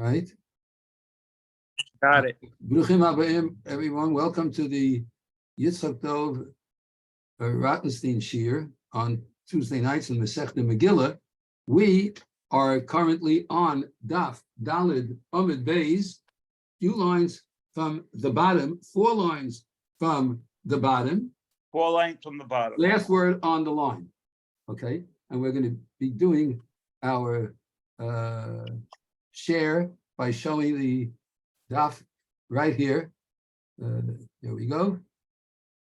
right? Got it. Bruchim Habayim, everyone. Welcome to the Yitzchok Rottenstein Shiur on Tuesday nights in Masechta Megilah. We are currently on Daf Dalid Amud Beis, few lines from the bottom, 4 lines from the bottom. 4 lines from the bottom. Last word on the line, okay? And we're going to be doing our share by showing the daf right here. There we go.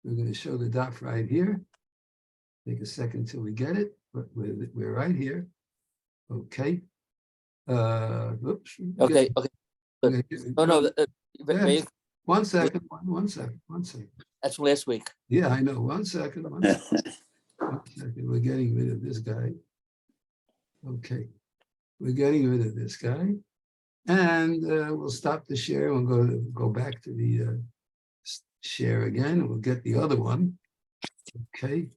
We're going to show the daf right here. Take a second till we get it, but we're right here. Okay. Oops. Okay. Oh no. Yeah. One second. That's from last week. Yeah, I know. One second. One second. We're getting rid of this guy. Okay. We're getting rid of this guy. And we'll stop the share. We'll go back to the share again. We'll get the other one. Okay.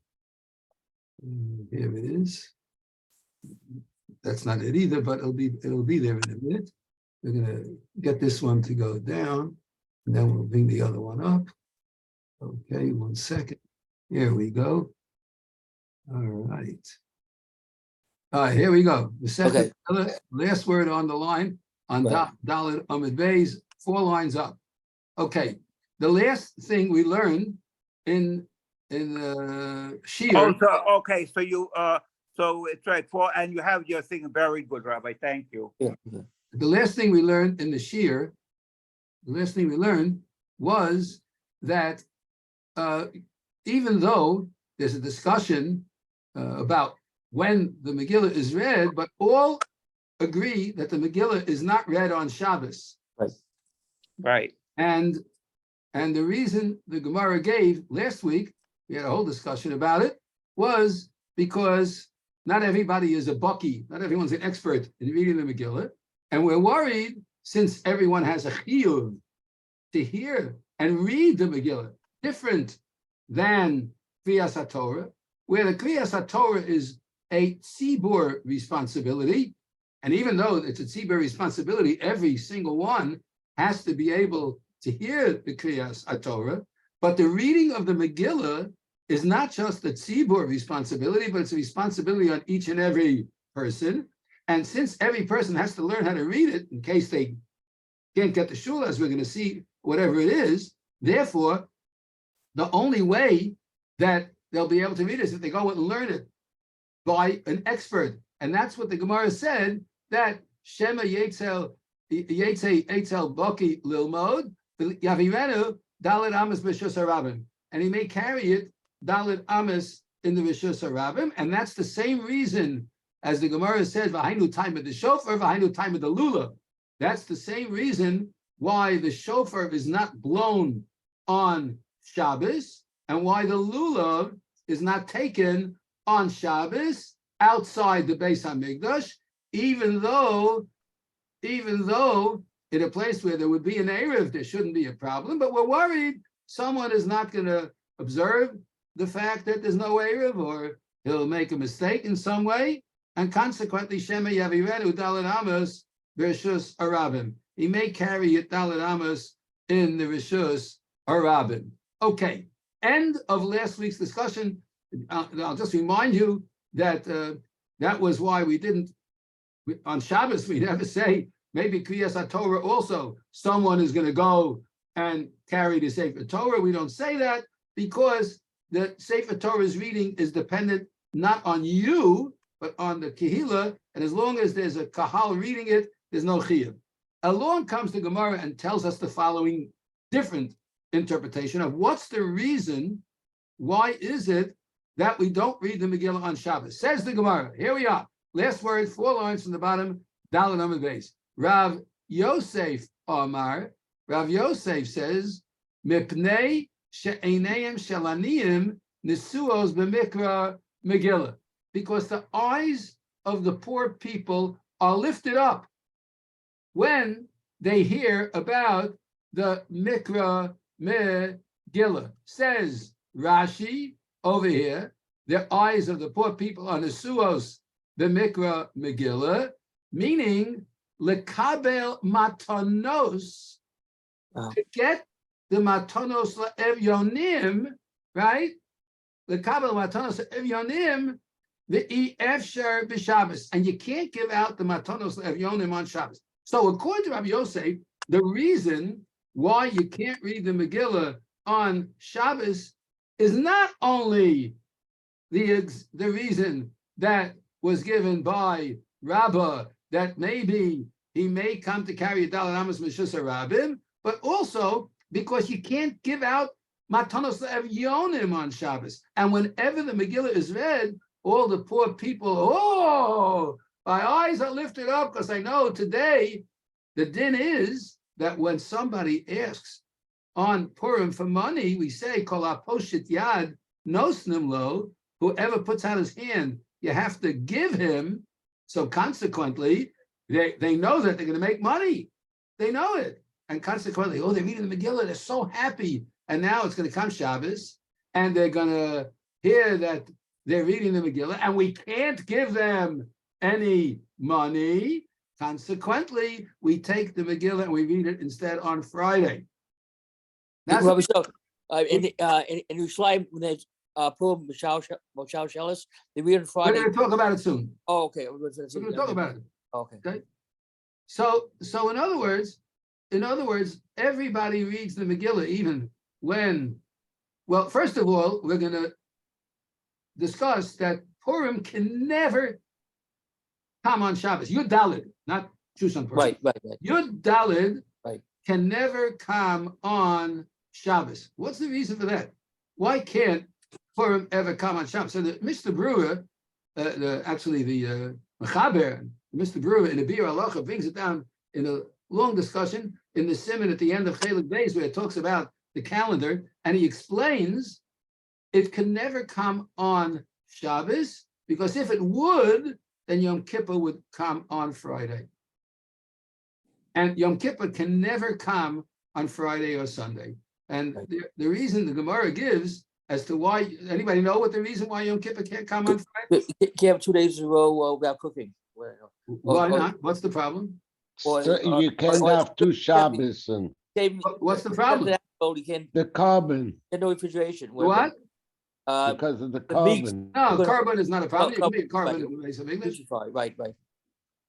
Here it is. That's not it either, but it'll be there in a minute. We're gonna get this one to go down, and then we'll bring the other one up. Okay, 1 second. Here we go. All right. Here we go. The second, last word on the line on Daled Amud Beis, 4 lines up. Okay. The last thing we learned in Shiur. Oh, so, okay. So you so it's right. And you have your thing very good, Rabbi. Thank you. Yeah. The last thing we learned in the Shiur, was that even though there's a discussion about when the Megillah is read, but all agree that the Megillah is not read on Shabbos. Right. And the reason the Gemorah gave last week, we had a whole discussion about it, was because not everybody is a baki, not everyone's an expert in reading the Megillah. And we're worried, since everyone has a chiyuv to hear and read the Megillah, different than Kriyas HaTorah, where the Kriyas HaTorah is a tzibur responsibility. And even though it's a tzibur responsibility, every single one has to be able to hear the Kriyas HaTorah. But the reading of the Megillah is not just the tzibur responsibility, but it's a responsibility on each and every person. And since every person has to learn how to read it in case they can't get the shul, as we're going to see, whatever it is, therefore, the only way that they'll be able to read it is if they go and learn it by an expert. And that's what the Gemara said, that Shema Yetzel Baki Lilmod, Yavirenu, Dalit Amos B'Shus HaRabim. And he may carry it, Dalit Amos, in the B'Shus HaRabim. And that's the same reason, as the Gemara says, V'hainu time of the shofar, V'hainu time of the lulav. That's the same reason why the shofar is not blown on Shabbos, and why the lulav is not taken on Shabbos outside the Beis HaMikdash, even though in a place where there would be an Erev, there shouldn't be a problem. But we're worried someone is not going to observe the fact that there's no Erev, or he'll make a mistake in some way, and consequently, Shema Yavirenu Dalet Amos B'Rishus HaRabim. He may carry it Dalet Amos in the Rishus HaRabim. Okay, end of last week's discussion. I'll just remind you that that was why we didn't, on Shabbos, we never say, maybe Kriyas HaTorah also, someone is going to go and carry the Sefer Torah. We don't say that because the Sefer Torah's reading is dependent not on you, but on the Kehillah, and as long as there's a Kahal reading it, there's no Chiyuv. Along comes the Gemara and tells us the following different interpretation of what's the reason, why is it that we don't read the Megillah on Shabbos? Says the Gemara, here we are, last word, 4 lines from the bottom, Daled Amud Beis. Rav Yosef Amar, Rav Yosef says, Mipnei she'einayim shalaniyim nisuos b'mikra Megillah. Because the eyes of the poor people are lifted up when they hear about the Mikra Megillah. Says Rashi over here, the eyes of the poor people are Nesuos the Mikra Megillah, meaning lekabel matanos, to get the matanos le'evyonim, right? Lekabel matanos le'evyonim, the efshar b'Shabbos, and you can't give out the matanos le'evyonim on Shabbos. So according to Rabbi Yosef, the reason why you can't read the Megillah on Shabbos is not only the reason that was given by Rabbah, that maybe he may come to carry a Daled Amos Meshus Rabbim, but also because you can't give out Matanos Le'evyonim on Shabbos. And whenever the Megillah is read, all the poor people, oh, my eyes are lifted up because I know today the din is that when somebody asks on Purim for money, we say, Kol HaPoshit Yad Nosnim Lo, whoever puts out his hand, you have to give him. So consequently, they know that they're going to make money. They know it. And consequently, oh, they're reading the Megillah, they're so happy. And now it's going to come Shabbos, and they're going to hear that they're reading the Megillah, and we can't give them any money. Consequently, we take the Megillah and we read it instead on Friday. That's Rabbi, so, in Yerushalayim, when there's Purim Mishal Shelis, they read on we're Friday. going to talk about it soon. Oh, okay. We're going to talk about it. Okay. So in other words, everybody reads the Megillah, even when, well, first of all, we're going to discuss that Purim can never come on Shabbos. Yud Daled, not Shushan Purim. Right. Yud Daled Right. can never come on Shabbos. What's the reason for that? Why can't Purim ever come on Shabbos? So the Mr. Brewer, the Mechaber, Mr. Brewer in the Bir Halacha brings it down in a long discussion in the Siman at the end of Chelik Beis, where it talks about the calendar, and he explains it can never come on Shabbos, because if it would, then Yom Kippur would come on Friday. And Yom Kippur can never come on Friday or Sunday. And the reason the Gemara gives as to why, anybody know what the reason why Yom Kippur can't come on Friday? You can't have 2 days in a row without cooking. Why not? What's the problem? Or, You can't have two Shabbos and What's the problem? the carbon, No refrigeration. What? because of the the meat. carbon. No, carbon is not a problem. You can make Carbon, carbon in the base of English. Right.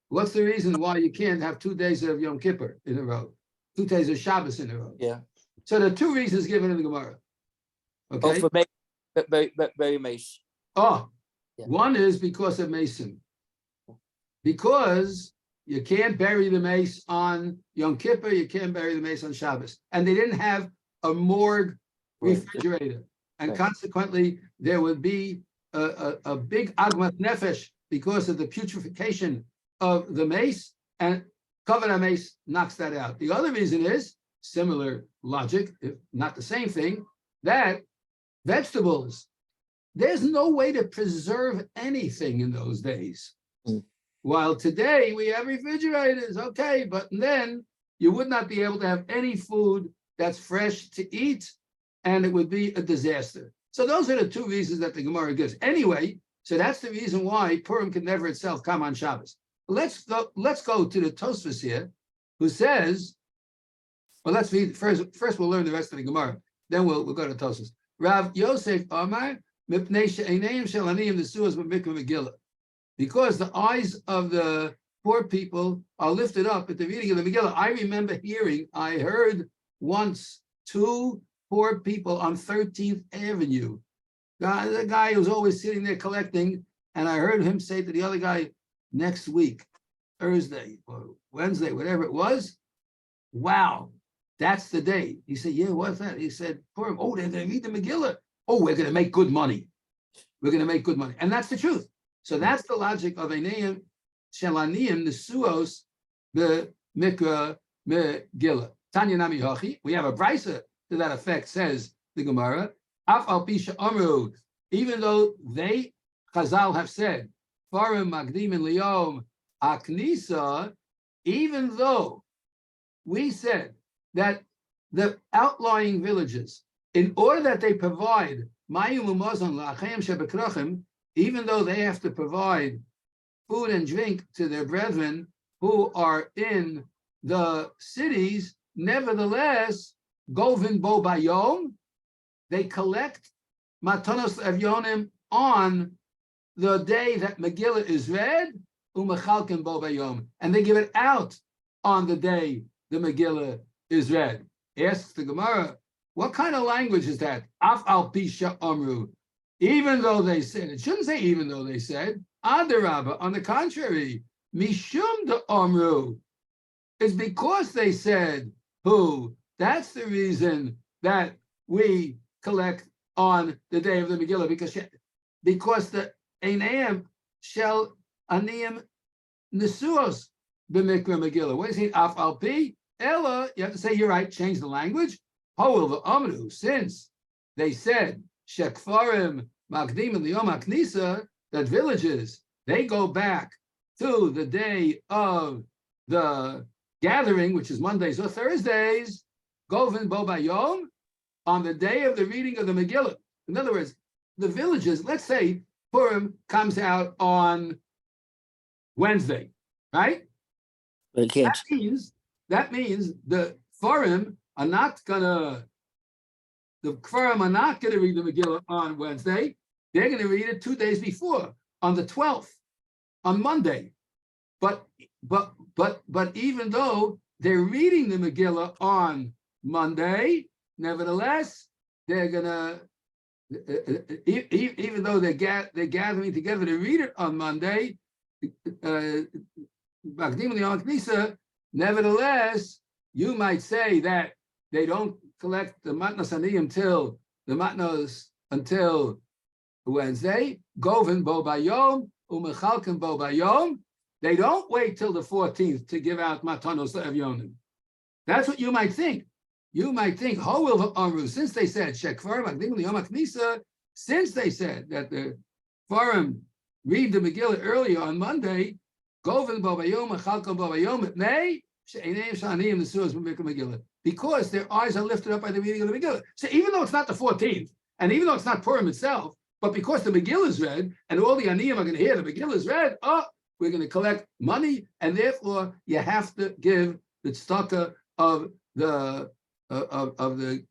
What's the reason why you can't have 2 days of Yom Kippur in a row? 2 days of Shabbos in a row? Yeah. So there are 2 reasons given in the Gemara. Okay. Oh, for very mace. Oh, Yeah. one is because of Mason. Because you can't bury the mace on Yom Kippur, you can't bury the mace on Shabbos. And they didn't have a morgue refrigerator. And Right. consequently, there would be a big agmat nefesh because of the putrefaction of the mace, and covenant mace knocks that out. The other reason is similar logic, if not the same thing, that vegetables, there's no way to preserve anything in those days. While today we have refrigerators, okay, but then you would not be able to have any food that's fresh to eat, and it would be a disaster. So those are the 2 reasons that the Gemara gives. Anyway, so that's the reason why Purim can never itself come on Shabbos. Let's go to the Tosfos here, who says, well, let's read first we'll learn the rest of the Gemara, then we'll go to Tosfos. Rav Yosef Amar, mipnei she'einayim shel aniyim nesuos b'mikra Megillah. Because the eyes of the poor people are lifted up at the reading of the Megillah. I heard once 2 poor people on 13th Avenue. The guy who's always sitting there collecting, and I heard him say to the other guy, next week, Thursday or Wednesday, whatever it was, wow, that's the day. He said, yeah, what's that? He said, Purim. Oh, they're going to read the Megillah. Oh, we're going to make good money. We're going to make good money. And that's the truth. So that's the logic of Einayim Shelaniyim Nesuos the Mikra Megillah. Tanya Nami Hachi. We have a brisa to that effect, says the Gemara. Af al Pisha Amru, even though they, Chazal, have said, Farim Magdim and Liyom Aknisa, even though we said that the outlying villages, in order that they provide Mayim Umazon La'achayim Shebekrachim, even though they have to provide food and drink to their brethren who are in the cities, nevertheless, Govin Bo Bayom, they collect Matanos Evyonim on the day that Megillah is read, Umechalkin Bo Bayom, and they give it out on the day the Megillah is read. Asks the Gemara, what kind of language is that? Af al pisha amru. Even though they said, it shouldn't say even though they said, Adarabba, on the contrary, Mishum de amru. It's because they said who. That's the reason that we collect on the day of the Megillah, because the Einayim shall aniyim nesuos b'mikra Megillah. What is it? Af al pi ella. You have to say you're right. Change the language. Hoel v'amru. Since they said shekfarim makdim and liyom haknisa, that villages they go back to the day of the gathering, which is Mondays or Thursdays. Govin bo bayom, on the day of the reading of the Megillah. In other words, the villages, let's say Purim comes out on Wednesday, right? They can't. That means the Kfarim are not gonna read the Megillah on Wednesday. They're gonna read it 2 days before, on the 12th, on Monday. But even though they're reading the Megillah on Monday, nevertheless, they're gonna, even though they're gathering together to read it on Monday, nevertheless, you might say that they don't collect the matnos aniyim until Wednesday. Govin bo bayom umechalken bo bayom. They don't wait till the 14th to give out matanos le'evyonim. That's what you might think. You might think, since they said since they said that the Farim read the Megillah earlier on Monday, because their eyes are lifted up by the reading of the Megillah. So even though it's not the 14th, and even though it's not Purim itself, but because the Megillah is read, and all the Aniyim are going to hear the Megillah is read, we're going to collect money, and therefore you have to give the tzedakah of the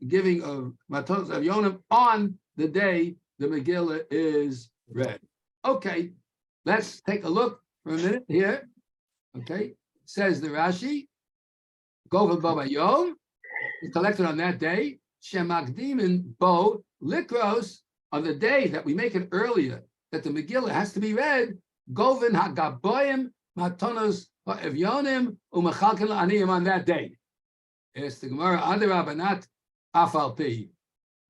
giving of Matos of Yonim on the day the Megillah is read. Okay, let's take a look for a minute here. Okay, says the Rashi, Gova Baba Yom, collected on that day, Shemagdimin Bo Likros, on the day that we make it earlier, that the Megillah has to be read, Govin Hagaboyim Matonos Evyonim Umachalkin Aniyim on that day. It's the Gemara, Adarabanat Afalpi.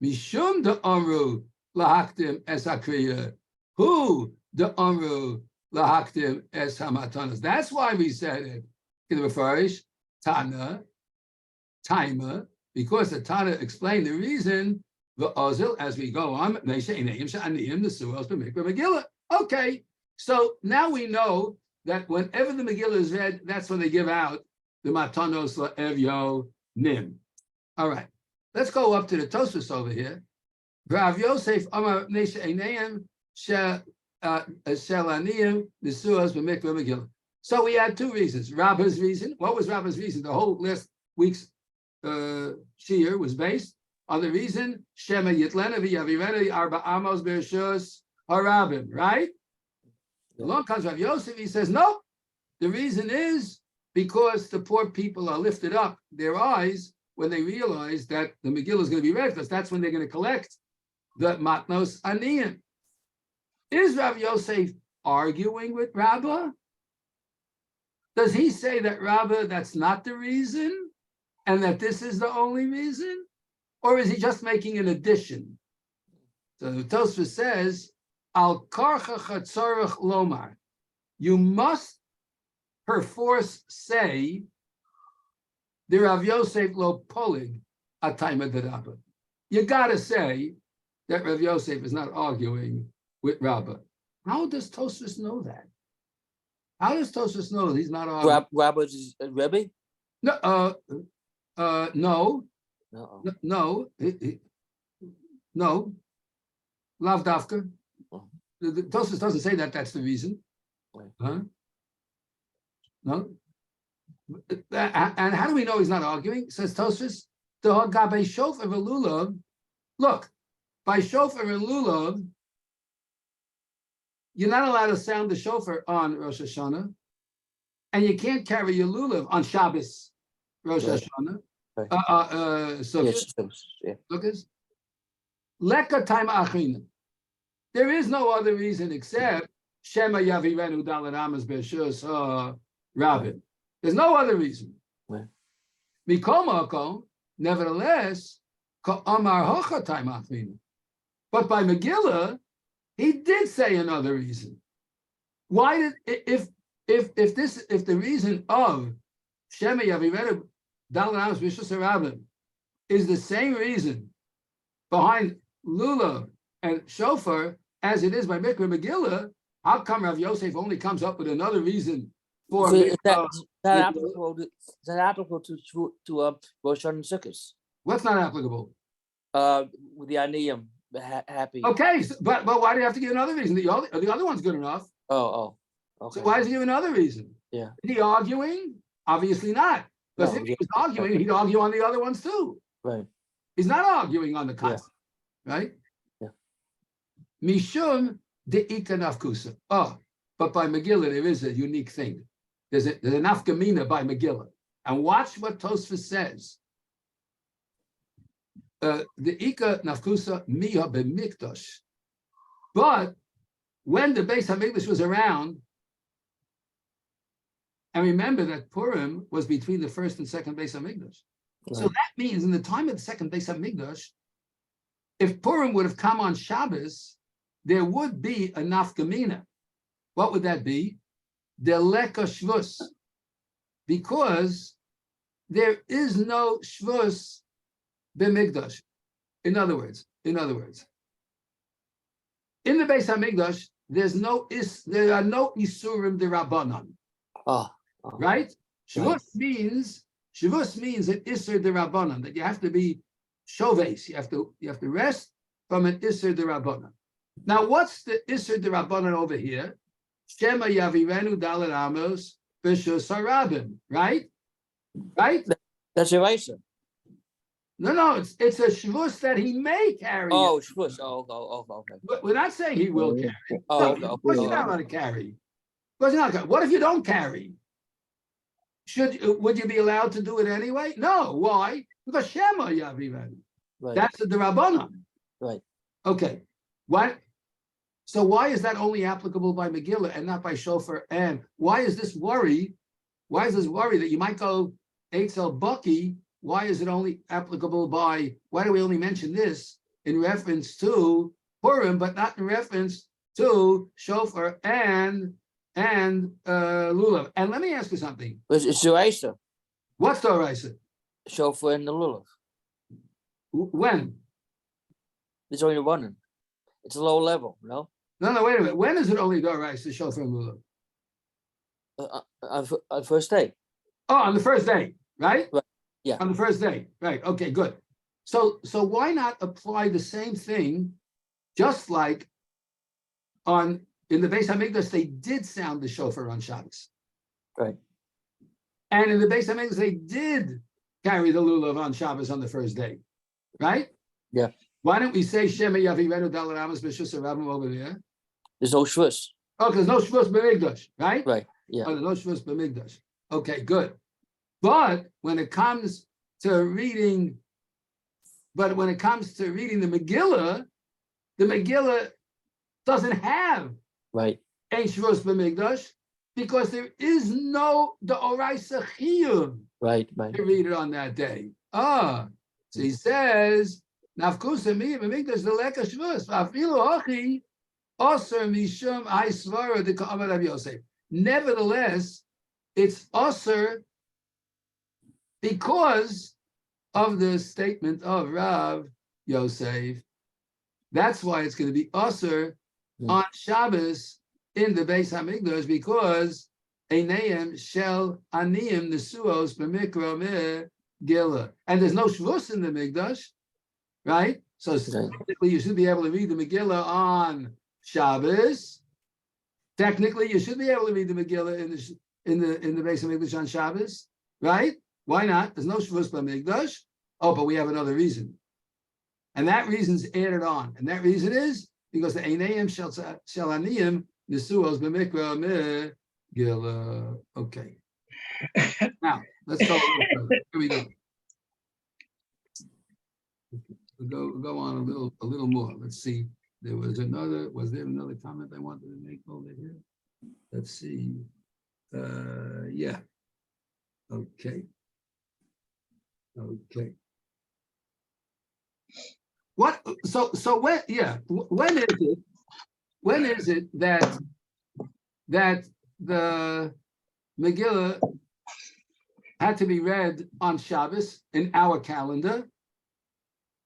Mishum de Amru Lahaktim Es Akriya. Who de Amru Lahaktim Es Hamatanas. That's why we said it in the Mefarish, Tana, Taima, because the Tana explained the reason, the Ozil, as we go on, okay, so now we know that whenever the Megillah is read, that's when they give out the Matanos La'evyo Nim. All right, let's go up to the Tosfos over here. Rav Yosef Amar Nesha Einayim Shelaniyim Nisuas B'Mikvah Megillah. So we had two reasons. Rabba's reason. What was Rabba's reason? The whole last week's Shiur was based on the reason Shema Yitlena V'Yavirena Arba Amos Bereshus Harabim. Right? Along comes Rav Yosef. He says no. The reason is because the poor people are lifted up their eyes when they realize that the Megillah is going to be read, because that's when they're going to collect the Matnos Aniyim. Is Rav Yosef arguing with Rabbah? Does he say that Rabbah, that's not the reason, and that this is the only reason? Or is he just making an addition? So the Tosfos says, Al karcha chatzarach lomar. You must perforce say the Rav Yosef lo polig atayma de Rabbah. You gotta say that Rav Yosef is not arguing with Rabbah. How does Tosfos know that? How does Tosfos know that he's not arguing? Rabbah's Rebbe? No, no, No. no. Lav Dafka. The Tosfos doesn't say that that's the reason. Right. Huh? No, And how do we know he's not arguing? Says Tosfos, the Hagabe Shofar Lulav. Look, by Shofar and Lulav, you're not allowed to sound the shofar on Rosh Hashanah, and you can't carry your lulav on Shabbos, Rosh Right. Hashanah. Right. Sukkot. Yes, yeah. Sukkot. Leka time achina. There is no other reason except Shema Yavirenu Dalet Amos B'Shus Rabin. There's no other reason. Right. Mikol Makom, nevertheless, Amar Hocha time achina. But by Megilah, he did say another reason. Why did if the reason of Shema Yavirenu Dalet Amos B'Shus Rabin is the same reason behind Lulav and Shofar as it is by Mikra Megilah, how come Rav Yosef only comes up with another reason for So is that Mikra? applicable to Rosh Hashanah and Sukkot? What's not applicable? With the Aniyim, happy. Okay, but why do you have to give another reason? The other one's good enough. Oh, okay. So why does he give another reason? Yeah. Is he arguing? Obviously not. Because No, if he was arguing, he'd argue on the other ones too. Right. He's not arguing on the concept, right? Yeah. Mishum de ikanafkusa. Oh, but by Megilah there is a unique thing. There's a nafkamina by Megilah, and watch what Tosfos says. The ika nafkusa miha b'mikdash. But when the Beis Hamikdash was around, and remember that Purim was between the first and second Beis Hamikdash. Right. So that means in the time of the second Beis Hamikdash, if Purim would have come on Shabbos, there would be a nafkamina. What would that be? The leka shvus. Because there is no shvus b'mikdash. In other words, in the Beis Hamikdash, there are no isurim derabanan. Oh. Right? Shvus means an Isser Derabanan, that you have to be shoves, you have to rest from an Isser Derabanan. Now, what's the Isser Derabanan over here? Shema Yavirenu Dalet Amos B'Shus Harabim, right? Right? That's your answer. No, it's a shvus that he may carry. Oh, it. shvush. Oh, okay. But we're not saying he will carry. Oh, No, okay. of course you're not going to carry. Of course you're not going. What if you don't carry? Would you be allowed to do it anyway? No. Why? Because Shema Yavirenu. Right. That's the Rabbanan. Right. Okay. What? So why is that only applicable by Megilah and not by Shofar? And why is this worry? Why is this worry that you might go Eitzel Bucky? Why is it only applicable by? Why do we only mention this in reference to Purim, but not in reference to Shofar and Lulav? And let me ask you something. It's your answer. What's the Oraisa? Shofar and the lulav. When? It's only running. It's a low level, no? No, wait a minute. When is it only the Oraisa, Shofar and Lulav? On first day. Oh, on the first day, right? Right. Yeah. On the first day, right? Okay, good. So why not apply the same thing, just like in the Beis Hamikdash they did sound the shofar on Shabbos, Right. and in the Beis Hamikdash they did carry the lulav on Shabbos on the first day, right? Yeah. Why don't we say Shema Yavirenu Dalet Amos B'Shus Harabim over there? There's no shvush. Oh, because no shvus b'mikdash, right? Right. Yeah. Oh, there's no shvus b'mikdash. Okay, good. But when it comes to reading the Megilah doesn't have Right. Ein Shvus B'Mikdash because there is no the Oraisa Chiyuv Right. to read it on that day. So he says, Nafkusa mi B'Mikdash the Leka Shvus V'afilu Hachi Osir Mishum Haisvara the Ka'amad Rav Yosef. Nevertheless, it's Osir because of the statement of Rav Yosef. That's why it's going to be Osir on Shabbos in the Beis Hamikdash because Einayim Shel Aniyim Nesuos B'Mikra Megilah. And there's no Shvus in the Mikdash, right? So technically you should be able to read the Megillah on Shabbos. Technically you should be able to read the Megillah in the Beis Hamikdash on Shabbos. right? Why not? There's no Shavuos B'Mikdash. Oh, but we have another reason. And that reason's added on. And that reason is because the Eineim Shel Aniyim Nisuos B'Mikra Megilah. Okay. Now, let's go a little further. Here we go. We'll go on a little more. Let's see. Was there another comment I wanted to make over here? Let's see. Yeah. Okay. What? So when? Yeah. When is it that the Megillah had to be read on Shabbos in our calendar?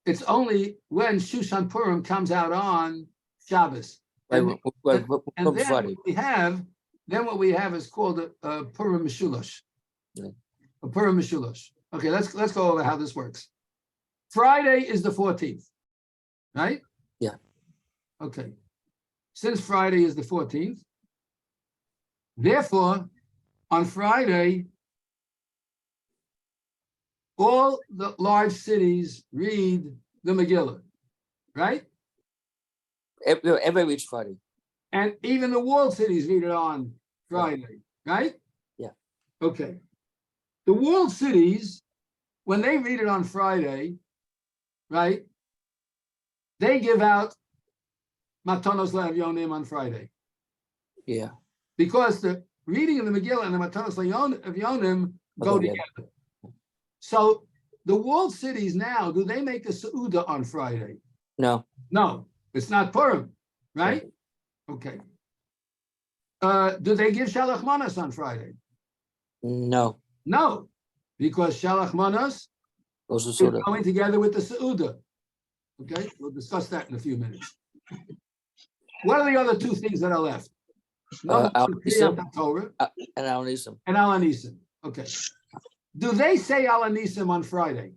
It's only when Shushan Purim comes out on Shabbos. And then what we have is called a Purim Mishulash. Yeah. A Purim Mishulash. Okay, let's go over how this works. Friday is the 14th, right? Yeah. Okay. Since Friday is the 14th, therefore, on Friday, all the large cities read the Megillah, right? Every week Friday. And even the walled cities read it on Friday, right? Yeah. Okay. The walled cities, when they read it on Friday, right, they give out Matanos Le'Avyonim on Friday. Yeah. Because the reading of the Megillah and the Matanos Le'Avyonim go together. So the walled cities now, do they make a Seudah on Friday? No. No, it's not Purim, right? Okay. Do they give Shalach Manos on Friday? No. No, because Shalach Manos is going together with the Seudah. Okay, we'll discuss that in a few minutes. What are the other two things that are left? Number one, Torah and Al Nisim. And Al Nisim. Okay. Do they say Al Nisim on Friday?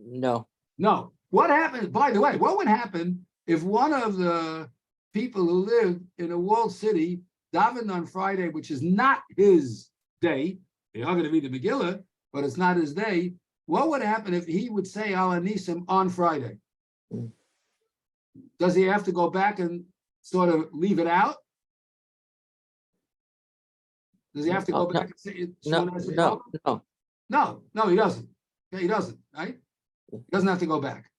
No. No. What happens, by the way, what would happen if one of the people who lived in a walled city davened on Friday, which is not his day? They are going to read the Megillah, but it's not his day. What would happen if he would say Al Nisim on Friday? Does he have to go back and sort of leave it out? Does he have to go back and say it? No, he doesn't. Okay, he doesn't, right? He doesn't have to go back.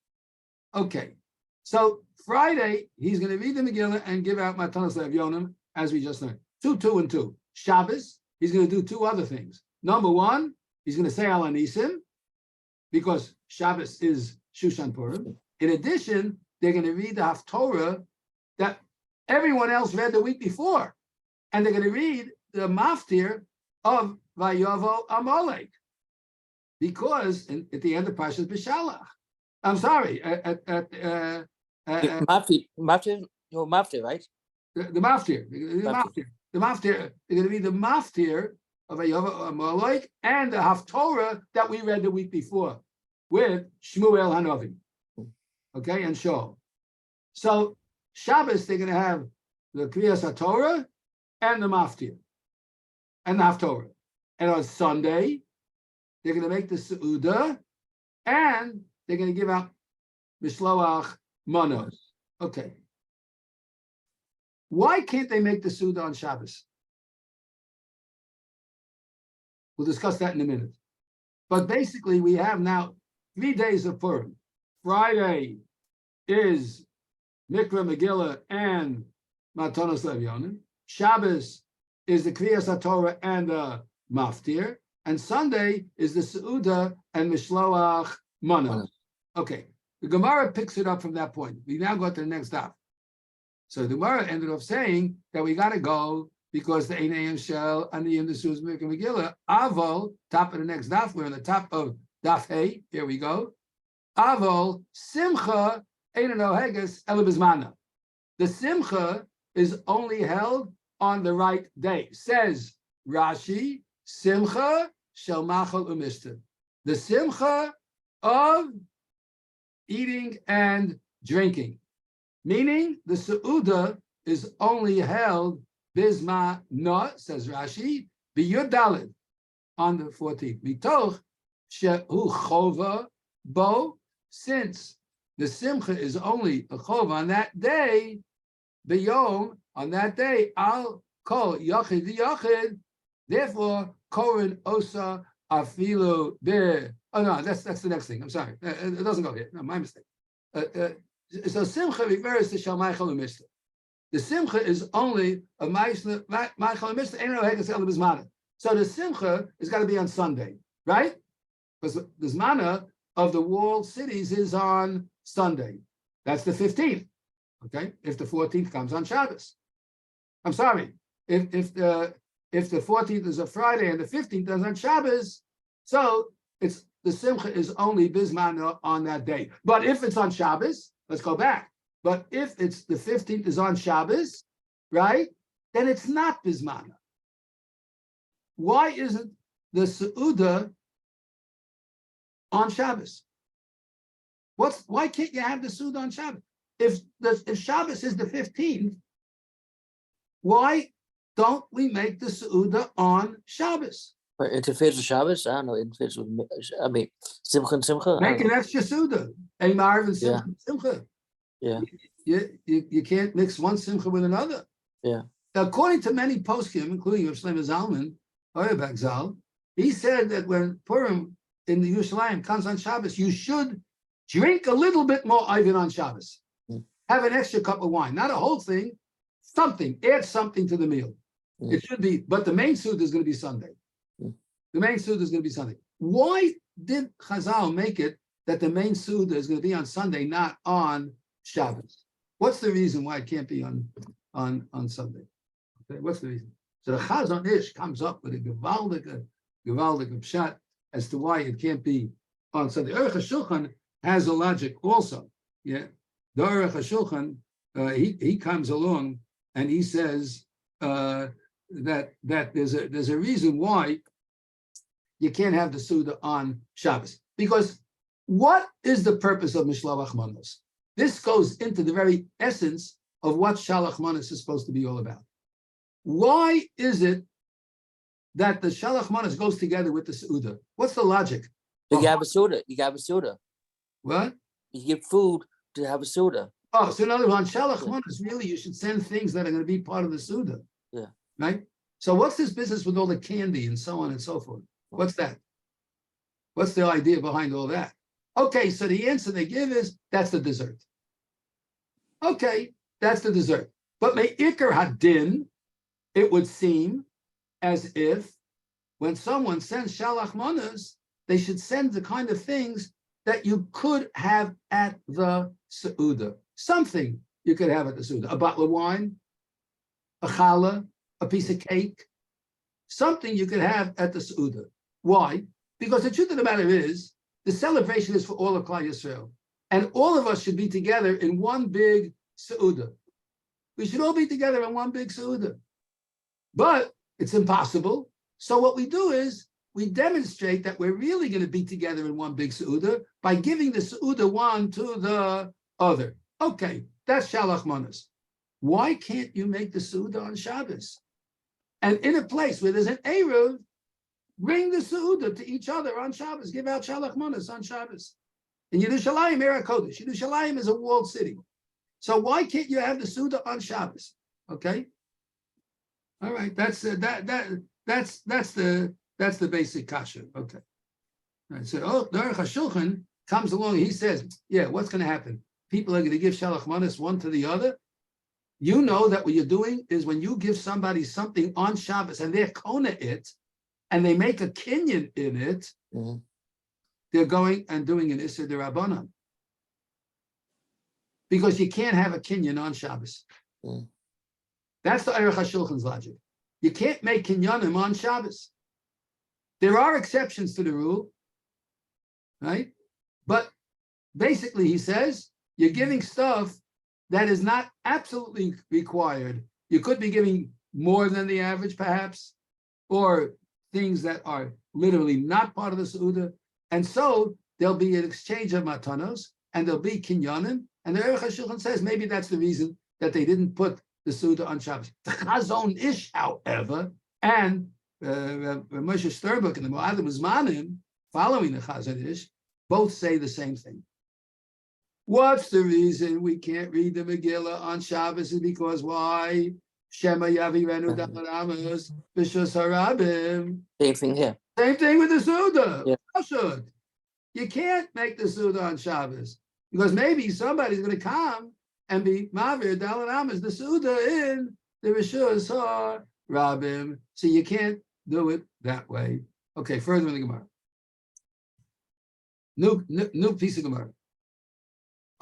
Okay. So Friday, he's going to read the Megillah and give out Matanos Le'Avyonim, as we just learned. 2, and 2. Shabbos, he's going to do two other things. Number one, he's going to say Al Nisim, because Shabbos is Shushan Purim. In addition, they're going to read the Haftorah that everyone else read the week before. And they're going to read the Maftir of Vayavo Amalek. Because at the end of Parshas B'Shalach. I'm sorry, Maftir, right? The Maftir. The Maftir. They're going to read the Maftir of Vayavo Amalek and the Haftorah that we read the week before with Shmuel Hanavi. Okay, and Shaul. So Shabbos, they're going to have the Kriyas HaTorah and the Maftir and the Haftorah. And on Sunday, they're going to make the Seudah and they're going to give out Mishloach Manos. Okay. Why can't they make the Seudah on Shabbos? We'll discuss that in a minute. But basically, we have now 3 days of Purim. Friday is Mikra Megillah and Matanos Le'Avyonim. Shabbos is the Kriyas HaTorah and the Maftir. And Sunday is the Seudah and Mishloach Manos. Okay, the Gemorah picks it up from that point. We now go to the next stop. So the Gemorah ended up saying that we got to go because the Einayim Shel Aniyim Nesuz Mikra Megillah. Avol, top of the next daf. We're on the top of daf Hey. Here we go. Avol Simcha Ein Noheges Ela B'Zmana. The Simcha is only held on the right day. Says Rashi, Simcha Shel Machal Umishta. The Simcha of eating and drinking. Meaning the Seudah is only held Bizma No, says Rashi, B'Yud Daled, on the 14th. Mitoch shehu chova bo, since the simcha is only a chova on that day, b'yom, on that day, al kol yachid v'yachid, therefore, korin osa afilu be. Oh no, that's the next thing. I'm sorry, it doesn't go here. No, my mistake. So simcha refers to shalmai chalumisha. The simcha is only a ma'isla chalumisha. Ain't no hekas el b'zmana. So the simcha is got to be on Sunday, right? Because the zmana of the walled cities is on Sunday. That's the 15th. Okay, if the 14th comes on Shabbos. I'm sorry. If the 14th is a Friday and the 15th is on Shabbos, so it's the simcha is only bismana on that day. But if it's on Shabbos, let's go back. But if it's the 15th is on Shabbos, right, then it's not bismana. Why isn't the Seudah on Shabbos? Why can't you have the Seudah on Shabbos? If Shabbos is the 15th, why don't we make the Seudah on Shabbos? It interferes with Shabbos? I don't know. It interferes with, Simcha and Simcha? Make an extra Seudah. A Marv and Simcha. Simcha. Yeah. You can't mix one Simcha with another. Yeah. According to many poskim, including Rav Shlomo Zalman, Auerbach Zal, he said that when Purim in the Yerushalayim comes on Shabbos, you should drink a little bit more Ivan on Shabbos. Have an extra cup of wine, not a whole thing, something, add something to the meal. It should be, but the main Seudah is going to be Sunday. The main Seudah is going to be Sunday. Why did Chazal make it that the main Seudah is going to be on Sunday, not on Shabbos? What's the reason why it can't be on Sunday? Okay, what's the reason? So the Chazon Ish comes up with a gewaldige pshat as to why it can't be on Sunday. Aruch HaShulchan has a logic also. Yeah, the Aruch HaShulchan he comes along and he says that there's a reason why you can't have the Seudah on Shabbos, because what is the purpose of Mishlavach Manos? This goes into the very essence of what Shalach Manos is supposed to be all about. Why is it that the Shalach Manos goes together with the Seudah? What's the logic? You have a Seudah. You have a Seudah. What? You give food to have a Seudah. Oh, so in other words, on Shalach Manos, really, you should send things that are going to be part of the Seudah. Yeah. Right? So what's this business with all the candy and so on and so forth? What's that? What's the idea behind all that? Okay, so the answer they give is, that's the dessert. Okay, that's the dessert. But me'ikar hadin, it would seem as if when someone sends Shalach Manos, they should send the kind of things that you could have at the Seudah. Something you could have at the Seudah. A bottle of wine, a challah, a piece of cake, something you could have at the Seudah. Why? Because the truth of the matter is, the celebration is for all of Klal Yisrael. And all of us should be together in one big Seudah. We should all be together in one big Seudah. But it's impossible. So what we do is, we demonstrate that we're really going to be together in one big Seudah by giving the Seudah one to the other. Okay, that's Shalach Manos. Why can't you make the Seudah on Shabbos? And in a place where there's an Eruv, bring the Seudah to each other on Shabbos. Give out Shalach Manos on Shabbos. In Yerushalayim, Eretz Kodesh. Yerushalayim is a walled city. So why can't you have the Seudah on Shabbos? Okay. All right. That's the basic kasha. Okay. All right. So the Aruch HaShulchan comes along. He says, yeah, what's going to happen? People are going to give Shalach Manos one to the other. You know that what you're doing is when you give somebody something on Shabbos and they're kona it, and they make a kinyan in it, they're going and doing an Issur D'Rabbanan. Because you can't have a kinyan on Shabbos. That's the Aruch HaShulchan's logic. You can't make kinyanim on Shabbos. There are exceptions to the rule, right? But basically, he says, you're giving stuff that is not absolutely required. You could be giving more than the average, perhaps, or things that are literally not part of the Seudah. And so there'll be an exchange of matanos, and there'll be kinyanim. And the Aruch HaShulchan says maybe that's the reason that they didn't put the Seudah on Shabbos. The Chazon Ish, however, and Moshe Sternbuch and the Moadim Zmanim, following the Chazon Ish, both say the same thing. What's the reason we can't read the Megillah on Shabbos? Is because why? Shema Yavirenu Daled Amos B'Shus Harabim. Same thing here. Same thing with the Suda. Yeah. You can't make the Suda on Shabbos because maybe somebody's going to come and be Mavir Daled Amos, the Suda in the B'Shus Harabim. So you can't do it that way. Okay, further in the Gemara. New piece of Gemara.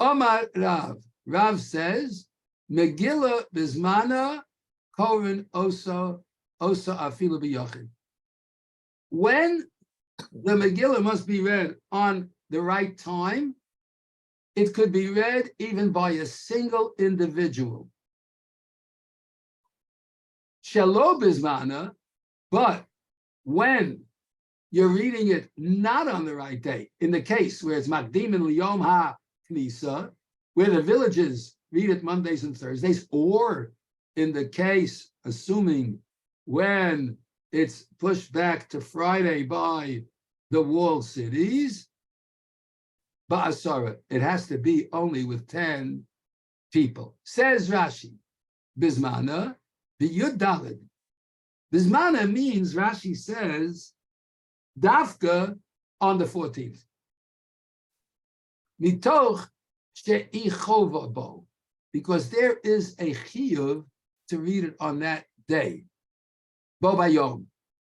Omar Rav. Rav says, Megilah Bizmana Korin Osa Afilu B'Yachid. When the Megillah must be read on the right time, it could be read even by a single individual. Shelo Bizmana, but when you're reading it not on the right day, in the case where it's Makdim and Liyom HaKnisa, where the villages read it Mondays and Thursdays, or in the case, assuming when it's pushed back to Friday by the walled cities, Ba'asara, it has to be only with 10 people. Says Rashi, Bizmana, the Yud Daled. Bizmana means, Rashi says, Dafka on the 14th. Mitoch she'ichova bo, because there is a chiyuv to read it on that day. Bo bayom.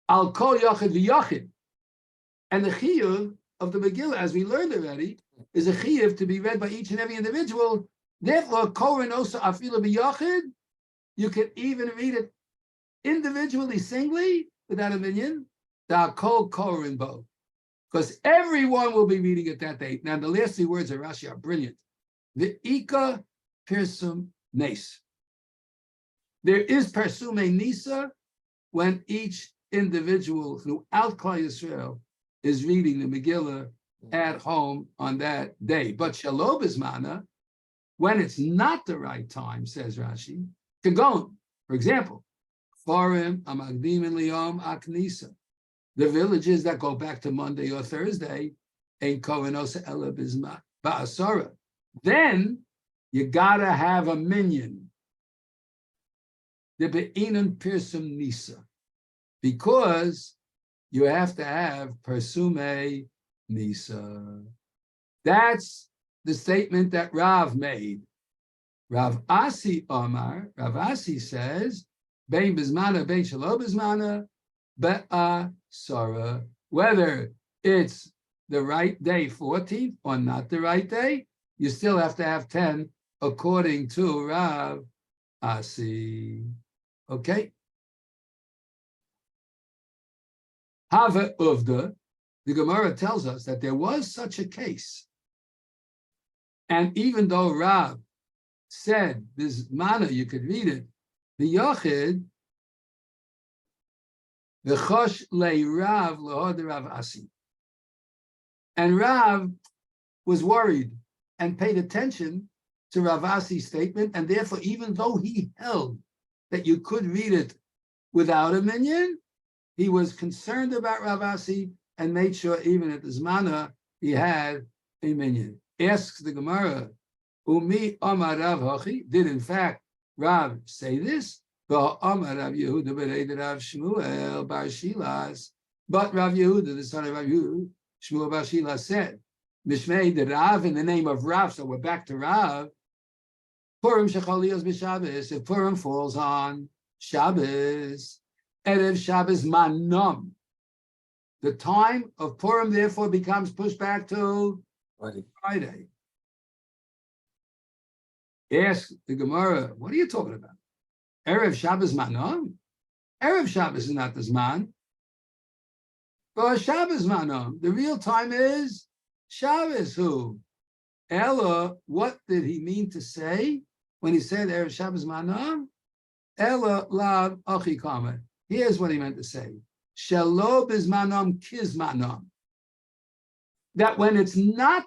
Al kol yachid v'yachid. And the chiyuv of the Megillah, as we learned already, is a chiyuv to be read by each and every individual. Therefore, korin osa afilu b'yachid, you can even read it individually, singly, without a minyan. Da kol korin bo. Because everyone will be reading it that day. Now, the last 3 words of Rashi are brilliant. The Ika Pirsum Nes. There is Persume Nisa when each individual throughout Klal Yisrael is reading the Megillah at home on that day. But Shalom Bizmana, when it's not the right time, says Rashi, Kagon, for example, Farim Amagdim and Liyom Aknisa. The villages that go back to Monday or Thursday, Ein Kohenos Ela Bizma Ba'asara. Then you gotta have a minyan. The Be'inan Pirsum Nisa. Because you have to have Persume Nisa. That's the statement that Rav made. Rav Asi Omar, Rav Asi says, Bein Bizmana, Bein Shalom Bizmana, Be'asara, whether it's the right day, 14th, or not the right day, you still have to have 10, according to Rav Asi. Okay? Hava Uvda, the Gemara tells us that there was such a case. And even though Rav said, this manna, you could read it, the Yochid, the Chosh le Rav Lahod Rav Asi. And Rav was worried and paid attention to Rav Asi's statement, and therefore, even though he held that you could read it without a minyan, he was concerned about Rav Asi and made sure even at the Zmana he had a minyan. Asks the Gemara, Umi Amar Rav Hachi, did in fact Rav say this? But Rav Yehuda bereid Rav Shmuel bar Shilas. But Rav Yehuda, the son of Rav Yehuda, Shmuel bar Shilas said, Mishmei the Rav in the name of Rav, so we're back to Rav. Purim shechaliyos b'Shabbos. If Purim falls on Shabbos, Erev Shabbos manam. The time of Purim therefore becomes pushed back to Friday. Ask the Gemara, what are you talking about? Erev Shabbos manam? Erev Shabbos is not the Zman. But Shabbos manam, the real time is Shabbos who? Ella, what did he mean to say when he said Erev Shabbos manam? Ella lav achi kamer. Here's what he meant to say. Shelo bizmanam kizmanam. That when it's not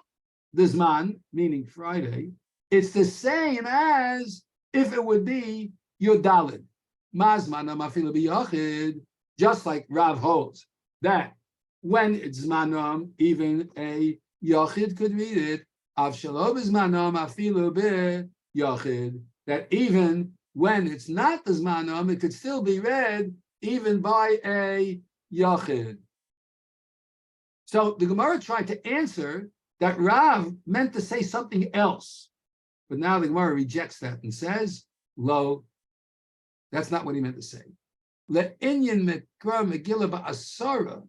the Zman, meaning Friday, it's the same as if it would be Yodalid. Mazmanam afilu b'yachid. just like Rav holds that when it's Zmanom, even a Yachid could read it. Avshalo b'Zmanom afilu b'Yachid. That even when it's not the Zmanom, it could still be read even by a Yachid. So the Gemara tried to answer that Rav meant to say something else. But now the Gemara rejects that and says, lo, that's not what he meant to say. Le'inyan mikra Megilah ba'asara.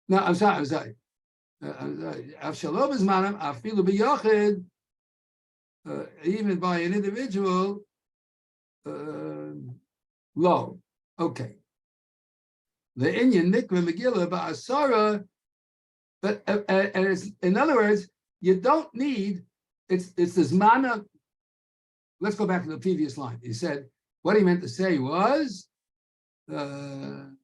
No, I'm sorry. Avshalom b'zmanim afilu b'yachid, even by an individual, lo. Okay. Le'inyan mikra Megilah ba'asara, but and it's, in other words, you don't need. It's the zmana. Let's go back to the previous line. He said what he meant to say was. Here's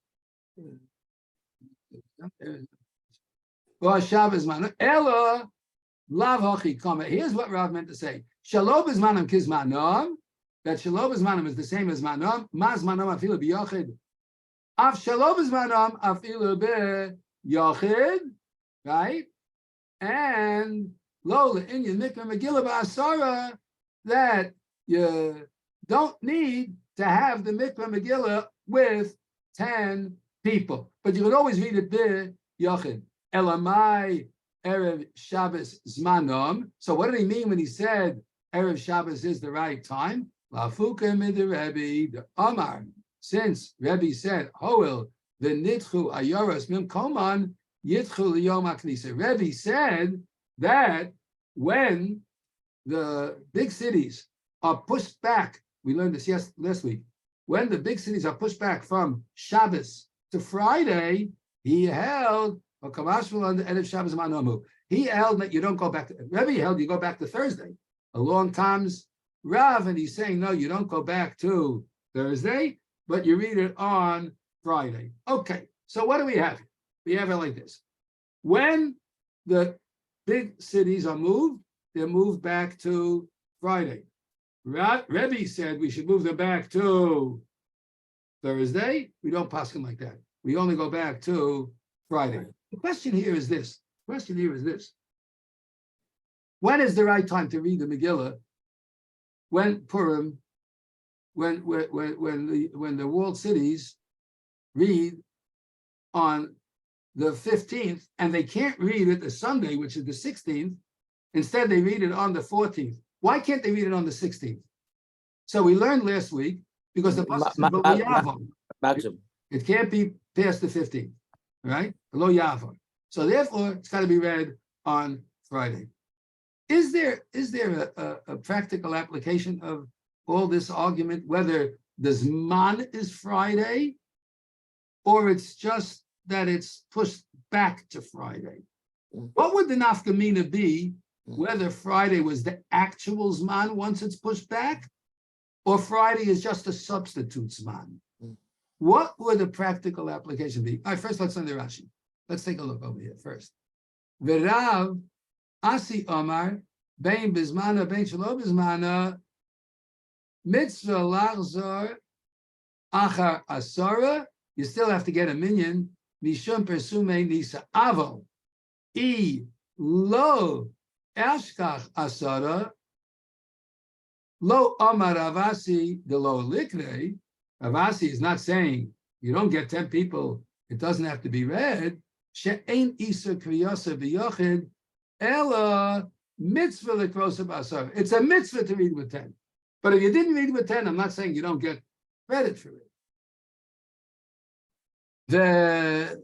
what Rav meant to say. Shalom b'zmanim kizmanom. That shalom b'zmanim is the same as manom. Ma zmanom afilu b'yachid. Af shalom b'zmanom afilu b'yachid. Right? And lo le'inyan mikra Megilah ba'asara, that you don't need to have the mikra Megilah with 10 people, but you could always read it b'yachid. Elamai erev Shabbos zmanom. So what did he mean when he said erev Shabbos is the right time? Lafuka mid the Rebbe the Amar. Since Rebbe said hoil the nitchu ayoros mim koman yitchu liyom haknisa. Rebbe said that when the big cities are pushed back, we learned this last week. When the big cities are pushed back from Shabbos to Friday, he held. He held that you don't go back to Rebbe held you go back to Thursday. Along comes Rav, and he's saying no, you don't go back to Thursday, but you read it on Friday. Okay, so what do we have? We have it like this: when the big cities are moved, they're moved back to Friday. Rebbe said we should move them back to Thursday. We don't pass them like that. We only go back to Friday. The question here is this. When is the right time to read the Megillah? When Purim, when the walled cities read on the 15th, and they can't read it the Sunday, which is the 16th. Instead, they read it on the 14th. Why can't they read it on the 16th? So we learned last week because the it can't be past the 15th. Right? Lo Yavon. So therefore, it's got to be read on Friday. Is there a practical application of all this argument, whether the Zman is Friday, or it's just that it's pushed back to Friday? What would the nafkamina be, whether Friday was the actual Zman once it's pushed back, or Friday is just a substitute Zman? What would the practical application be? All right, first let's learn the Rashi. Let's take a look over here first. V'rav asi omar bein bizmana bein shelo bizmana mitzvah lachzor achar asara. You still have to get a minyan mishum persume nisa avo I lo eshkach asara lo omar avasi de lo liknei. Ravasi is not saying you don't get 10 people, it doesn't have to be read. She'ein isa kriyasa b'yachid ela mitzvah lekrosa b'asar. It's a mitzvah to read with 10. But if you didn't read with 10, I'm not saying you don't get credit for it. The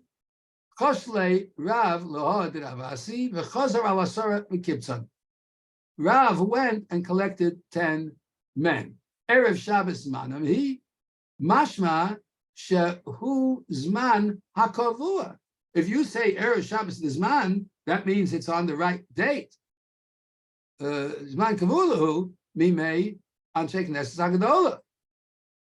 choshle Rav lohad Ravasi v'chazar al asara mikibtzan. Rav went and collected 10 men. Erev Shabbos manam he. Mashma shehu zman hakavua. If you say Erev Shabbos zman, that means it's on the right date. Zman kavulahu mimei Anshe Knesset Hagadolah.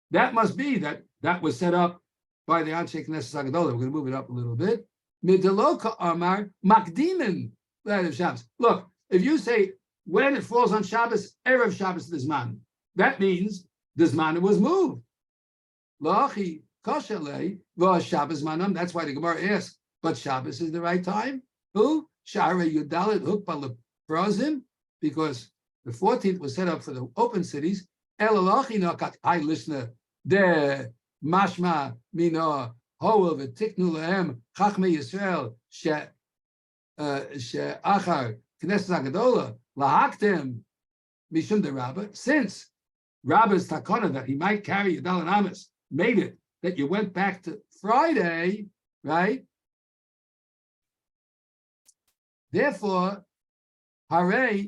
That must be that was set up by the Anshe Knesset Hagadolah. We're going to move it up a little bit. Mideloka Amar Makdimin Erev Shabbos. Look, if you say when it falls on Shabbos, Erev Shabbos zman, that means the zman was moved. Lachi koshale Shabbos manam. That's why the Gemara asks, but Shabbos is the right time. Who? Shara Yudalit Hukpa Leprazim, because the 14th was set up for the open cities. Elalachi nakat. Hi, listener. The mashma mina hoel v'tiknu lehem chachmei Yisrael she achar knesset hagadola lahaktem mishum de Rabba. Since Rabba's takana that he might carry a Yudal and Amos made it that you went back to Friday, right? Therefore, hare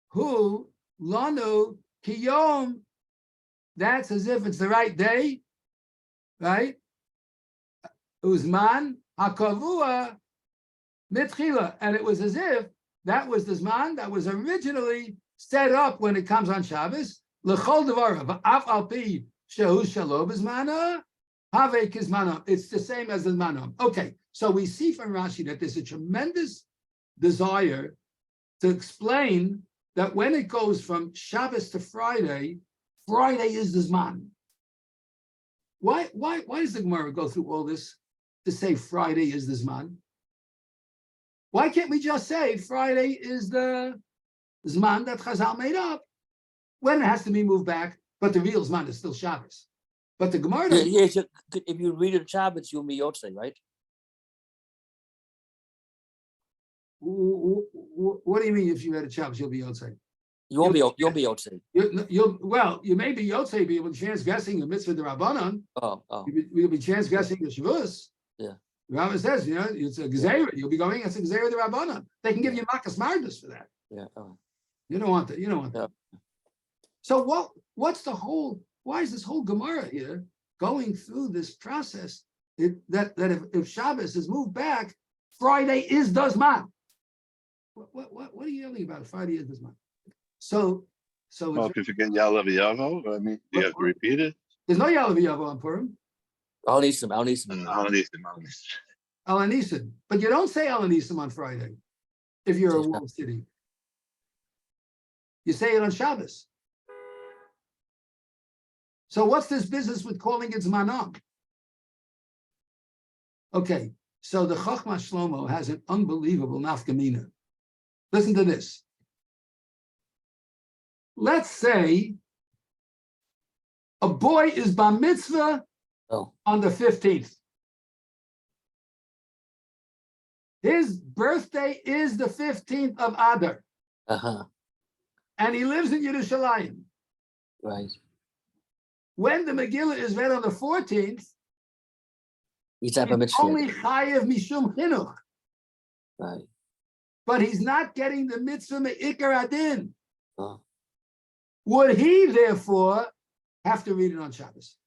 hu lanu kiyom. That's as if it's the right day, right? Uzman hakavua mitchila, and it was as if that was the zman that was originally set up when it comes on Shabbos. L'chol devara v'af al pi shehu shelo b'zmana have kizmana. It's the same as the zmanam. Okay, so we see from Rashi that there's a tremendous desire to explain that when it goes from Shabbos to Friday, Friday is the Zman. Why does the Gemara go through all this to say Friday is the Zman? Why can't we just say Friday is the Zman that Chazal made up when it has to be moved back, but the real Zman is still Shabbos? But the Gemara... If you read it Shabbos, you'll be Yotzei, right? What do you mean if you read a Shabbos, you'll be Yotzei? You'll be Yotzei. You may be Yotzei, be able to transgressing the mitzvah the Rabbanon. You'll be transgressing the Shavuos. Yeah. The Rambam says, it's a Gezerah. You'll be going, it's a Gezerah the Rabbanon. They can give you Makas Mardus for that. Yeah. You don't want that. You don't want that. So what's the whole, why is this whole Gemara here going through this process that if Shabbos is moved back, Friday is does man. What are you yelling about? Friday is does man. So Well, if you get Yalav Yavo, I mean, you have to repeat it. There's no Yalav Yavo on Purim. Al Nisim. Al Anisim. But you don't say Al Anisim on Friday if you're a walled city. You say it on Shabbos. So what's this business with calling it Zmanam? Okay, so the Chochmah Shlomo has an unbelievable nafkamina. Listen to this. Let's say a boy is bar mitzvah on the 15th. His birthday is the 15th of Adar. And he lives in Yerushalayim. Right. When the Megilah is read on the 14th, He's only chayev mishum chinuch. Right. But he's not getting the mitzvah me'ikar adin. Oh. Would he therefore have to read it on Shabbos?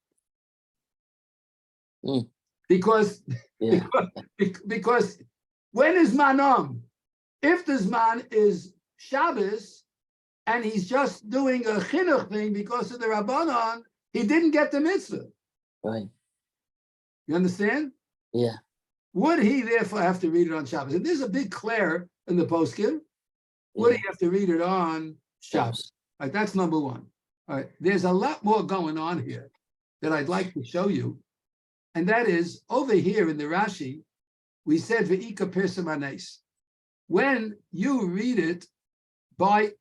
Because when is manam? If the zman is Shabbos and he's just doing a chinuch thing because of the Rabbanon, he didn't get the mitzvah. Right. You understand? Yeah. Would he therefore have to read it on Shabbos? And there's a big clear in the poskim. Would he have to read it on Shabbos? All right, that's number one. All right, there's a lot more going on here that I'd like to show you. And that is over here in the Rashi, we said Ve'ika Pirsum Anes. When you read it by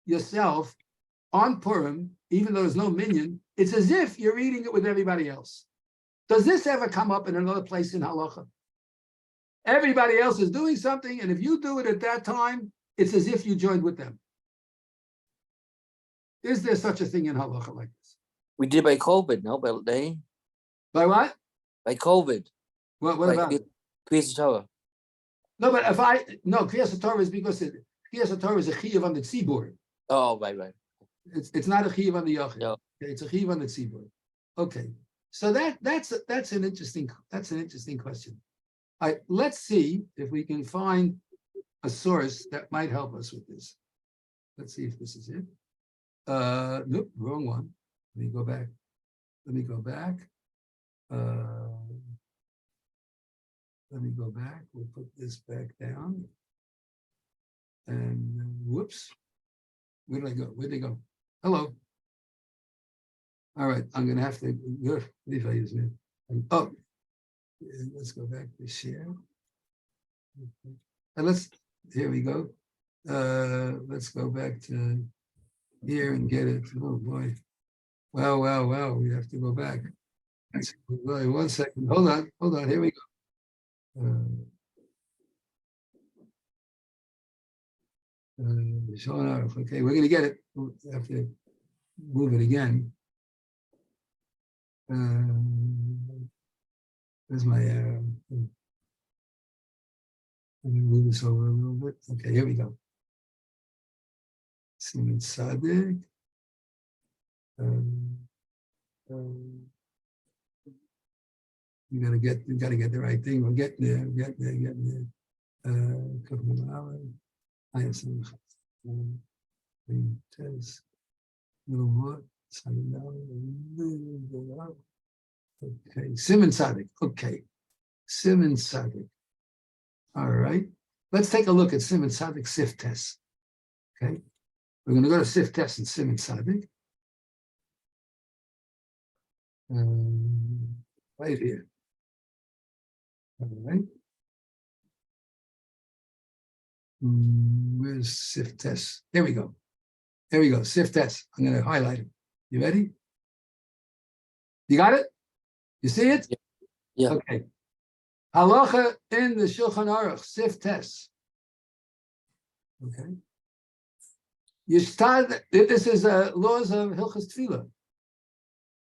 yourself on Purim, even though there's no minyan, it's as if you're reading it with everybody else. Does this ever come up in another place in halacha? Everybody else is doing something, and if you do it at that time, it's as if you joined with them. Is there such a thing in halacha like this? We did by COVID, no? By what? By COVID. What about it? Kriyas Torah. No, but Kriyas Torah is because Kriyas Torah is a chiyuv on the tzibur. Oh, right. It's not a chiyuv on the yachid. No. Okay, it's a chiyuv on the tzibur. Okay, so that's an interesting question. All right, let's see if we can find a source that might help us with this. Let's see if this is it. Nope, wrong one. Let me go back. Let me go back. We'll put this back down. And whoops. Where did I go? Where'd they go? Hello. All right, I'm gonna have to, oh, let's go back to share. And here we go. Let's go back to here and get it. Oh boy. Wow, we have to go back. Boy, 1 second, hold on, here we go. Okay, we're gonna get it. We have to move it again. Where's my let me move this over a little bit. Okay, here we go. Simon Sadik. You gotta get the right thing. We're getting there. I have some test. Little more. Okay, Simon Sadik. Okay, Simon Sadik. All right, let's take a look at Simon Sadik Sif test. Okay, we're going to go to Sif test and Simon Sadik. Right here. All right. Where's Sif test? There we go. There we go. Sif test. I'm going to highlight it. You ready? You got it? You see it? Yeah. Okay. Halacha in the Shulchan Aruch, Sif test. Okay. This is laws of Hilchas Tefillah.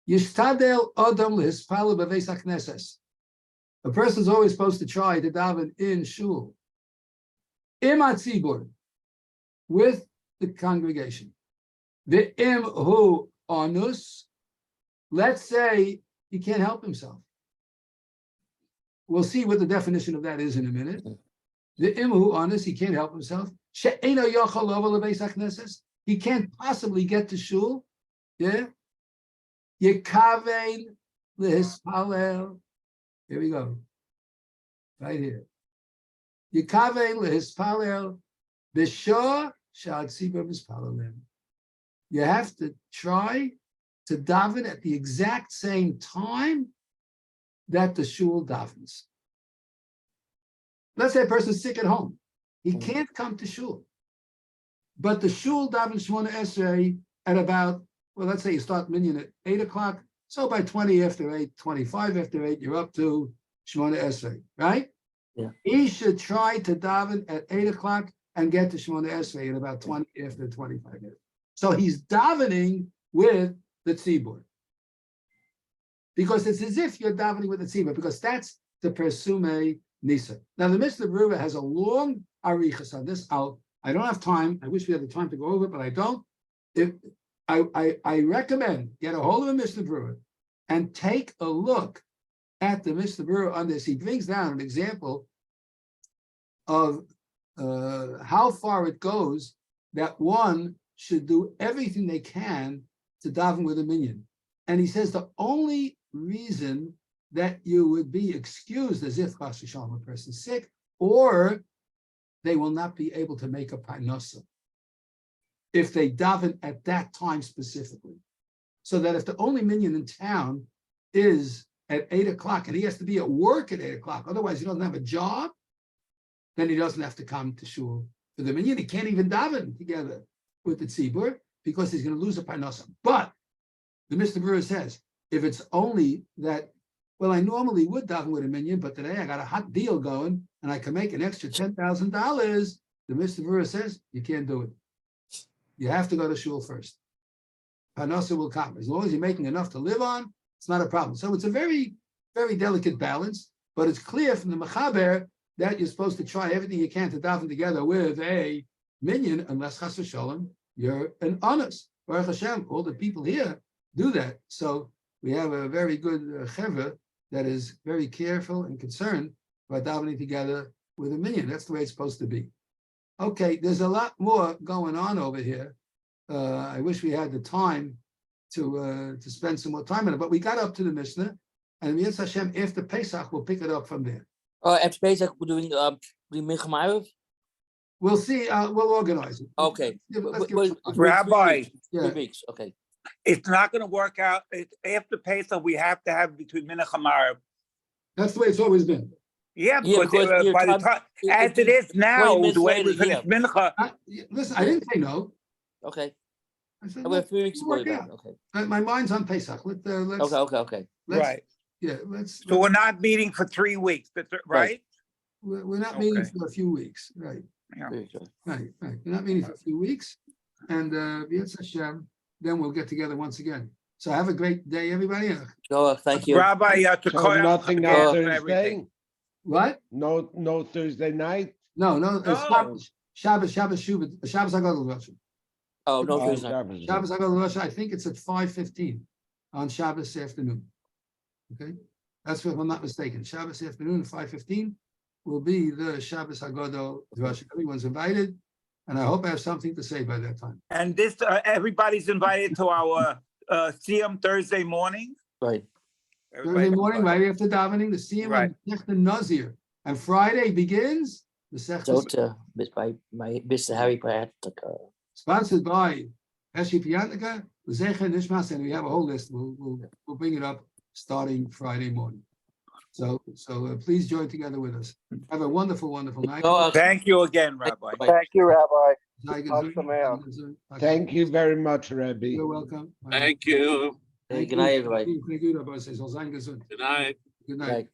Yishtadel Adam lehispala b'veis hakneses. A person's always supposed to try to daven in shul. Im hatzibur, with the congregation. The im hu anus. Let's say he can't help himself. We'll see what the definition of that is in a minute. The im hu anus, he can't help himself. She'eino yochel lo lebeis hakneses. He can't possibly get to shul. Yeah. Yekavein lehispalel. Here we go. Right here. Yekavein lehispalel b'shor she'atzibur mispalelem. You have to try to daven at the exact same time that the shul davens. Let's say a person's sick at home. He can't come to shul. But the shul davens Shemona Esrei at about, well, let's say you start minyan at 8 o'clock. So by 20 after 8, 25 after 8, you're up to Shemona Esrei, right? Yeah. He should try to daven at 8 o'clock and get to Shemona Esrei at about 20 after 25 after. So he's davening with the tzibur. Because it's as if you're davening with the tzibur, because that's the Persume Nisa. Now, the Mishnah Berurah has a long arichas on this. I don't have time. I wish we had the time to go over it, but I don't. I recommend get a hold of a Mishnah Berurah and take a look at the Mishnah Berurah on this. He brings down an example of how far it goes that one should do everything they can to daven with a minyan. And he says the only reason that you would be excused as if Chas v'shalom, a person's sick, or they will not be able to make a parnasa if they daven at that time specifically. So that if the only minyan in town is at 8 o'clock and he has to be at work at 8 o'clock, otherwise he doesn't have a job, then he doesn't have to come to shul for the minyan. He can't even daven together with the tzibur because he's going to lose a parnasa. But the Mishnah Berurah says, if it's only that, well, I normally would daven with a minyan, but today I got a hot deal going and I can make an extra $10,000, the Mishnah Berurah says, you can't do it. You have to go to shul first. Parnasa will come. As long as you're making enough to live on, it's not a problem. So it's a very, very delicate balance, but it's clear from the Mechaber that you're supposed to try everything you can to daven together with a minyan, unless Chas v'shalom, you're an honest. Baruch Hashem, all the people here do that. So we have a very good chevra that is very careful and concerned about davening together with a minyan. That's the way it's supposed to be. Okay, there's a lot more going on over here. I wish we had the time to spend some more time on it, but we got up to the Mishnah, and Yitz Hashem, after Pesach, we'll pick it up from there. After Pesach, we're doing Megilah. We'll see. We'll organize it. Okay. Let's give it Rabbi. 3 weeks. Okay. It's not gonna work out. After Pesach, we have to have between Mincha and Maariv. That's the way it's always been. Yeah, Yeah, because because by the your time, it- as it'd it be is 20 now, minutes the way we later, finish Mincha, Listen, I didn't say no. Okay, I said, we have let's 3 weeks to work worry out. about. Okay, My mind's on Pesach. Let's, okay. right. yeah, let's, So we're not meeting for 3 weeks, right? we're not meeting Okay. for a few weeks, right? Yeah. Right. We're not meeting for a few weeks. And B'yetz Hashem, then we'll get together once again. So have a great day, everybody. Noah, thank you. Rabbi, So Tekoya nothing again on for Thursday? everything. What? No Thursday night? No, it's No. Shabbos Hagadol Rosh. Oh, no, Oh, Tuesday. Shabbos. Shabbos Hagadol Rosh, I think it's at 5:15 on Shabbos afternoon. Okay? That's if I'm not mistaken. Shabbos afternoon at 5:15 will be the Shabbos Hagadol Rosh. Everyone's invited. And I hope I have something to say by that time. And this, everybody's invited to our Siyum Thursday morning. Right. Thursday Everybody's morning, invited. right after davening, the Siyum Right. and Masechta Nazir. And Friday begins the So Masechta, to by my Mr. Harry Pratt. sponsored by Eshi Piantica, Zecha Nishmas, and we have a whole list. We'll bring it up starting Friday morning. So please join together with us. Have a wonderful, wonderful night. Noah, Thank you again, Rabbi. Thank you, Rabbi. Night, Hag Sameach. Thank you very much, Rebbe. You're welcome. Thank you. good night, everybody. Thank you, Rabbi. Soll sein gesund. Good night. Good night. Right.